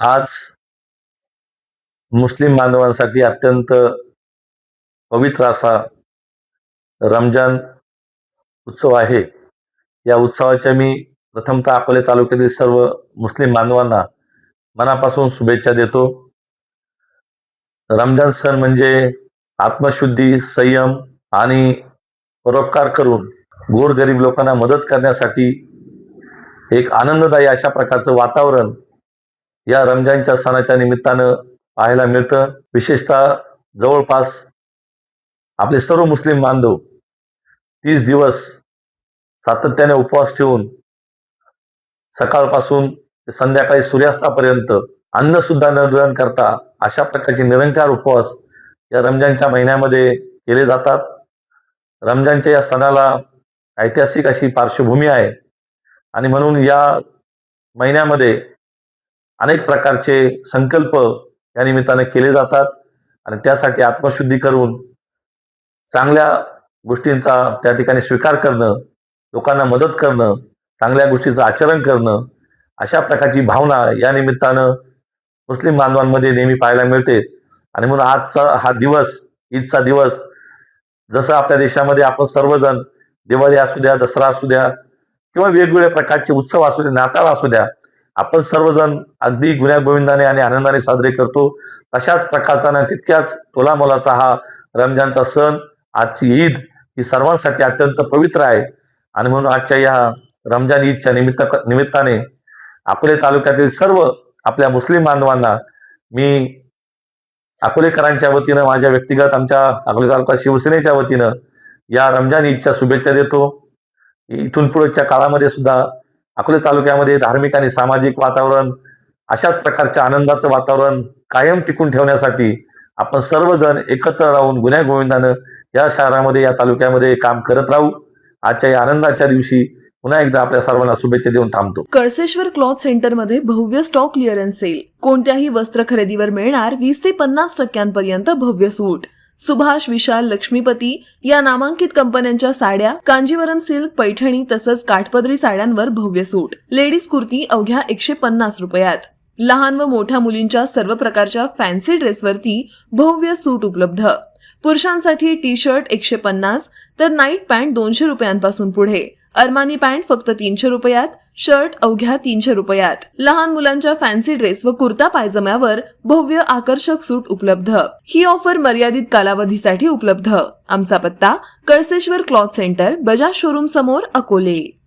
आज मुस्लिम बांधवांसाठी अत्यंत पवित्र असा रमजान उत्सव आहे. या उत्सवाच्या मी प्रथमतः अकोले तालुक्यातील सर्व मुस्लिम बांधवांना मनापासून शुभेच्छा देतो. रमजान सण म्हणजे आत्मशुद्धी, संयम आणि परोपकार करून गोरगरीब लोकांना मदत करण्यासाठी एक आनंददायी अशा प्रकारचं वातावरण या रमजानच्या सणाच्या निमित्तानं पाहायला मिळतं. विशेषतः जवळपास आपले सर्व मुस्लिम बांधव 30 दिवस सातत्याने उपवास ठेवून सकाळपासून ते संध्याकाळी सूर्यास्तापर्यंत अन्न सुद्धा न ग्रहण करता अशा प्रकारचे निरंकार उपवास या रमजानच्या महिन्यामध्ये केले जातात. रमजानच्या या सणाला ऐतिहासिक अशी पार्श्वभूमी आहे आणि म्हणून या महिन्यामध्ये अनेक प्रकारचे संकल्प या निमित्ताने केले जातात आणि त्यासाठी आत्मशुद्धी करून चांगल्या गोष्टींचा त्या ठिकाणी स्वीकार करणं, लोकांना मदत करणं, चांगल्या गोष्टीचं आचरण करणं, अशा प्रकारची भावना या निमित्तानं मुस्लिम बांधवांमध्ये नेहमी पाहायला मिळते. आणि म्हणून आजचा हा दिवस, ईदचा दिवस, जसं आपल्या देशामध्ये आपण सर्वजण दिवाळी असू द्या, दसरा असू द्या किंवा वेगवेगळ्या प्रकारचे उत्सव असू द्या, नाताळ असू द्या, आपण सर्वजण अगदी गुण्यागोविंदाने आणि आनंदाने साजरे करतो. तशाच प्रकारचा आणि तितक्याच तोलामोलाचा हा रमजानचा सण, आजची ईद ही सर्वांसाठी अत्यंत पवित्र आहे. आणि म्हणून आजच्या या रमजान ईदच्या निमित्ताने अकोले तालुक्यातील सर्व आपल्या मुस्लिम बांधवांना मी अकोलेकरांच्या वतीनं, माझ्या व्यक्तिगत आमच्या अकोले तालुका शिवसेनेच्या वतीनं या रमजान ईदच्या शुभेच्छा देतो. इथून पुढच्या काळामध्ये सुद्धा अकोले तालुक्यामध्ये धार्मिक आणि सामाजिक वातावरण, अशाच प्रकारच्या आनंदाचं वातावरण कायम टिकून ठेवण्यासाठी आपण सर्वजण एकत्र राहून गुण्यागोविंदानं या शहरामध्ये, या तालुक्यामध्ये काम करत राहू. आजच्या या आनंदाच्या दिवशी पुन्हा एकदा आपल्या सर्वांना शुभेच्छा देऊन थांबतो. कळसेश्वर क्लॉथ सेंटरमध्ये भव्य स्टॉक क्लिअरन्स सेल. कोणत्याही वस्त्र खरेदीवर मिळणार 20 ते 50% भव्य सूट. सुभाष, विशाल, लक्ष्मीपती या नामांकित कंपन्यांच्या साड्या, कांजीवरम सिल्क, पैठणी तसंच काठपदरी साड्यांवर भव्य सूट. लेडीज कुर्ती अवघ्या 150 रुपयात. लहान व मोठ्या मुलींच्या सर्व प्रकारच्या फॅन्सी ड्रेसवरती भव्य सूट उपलब्ध. पुरुषांसाठी टी शर्ट 150 तर नाईट पॅन्ट 200 रुपयांपासून पुढे. अरमानी पॅन्ट फक्त 300 रुपयात, शर्ट अवघ्या 300 रुपयात. लहान मुलांच्या फॅन्सी ड्रेस व कुर्ता पायजम्यावर भव्य आकर्षक सूट उपलब्ध. ही ऑफर मर्यादित कालावधीसाठी उपलब्ध. आमचा पत्ता कळसेश्वर क्लॉथ सेंटर, बजाज शोरूम समोर, अकोले.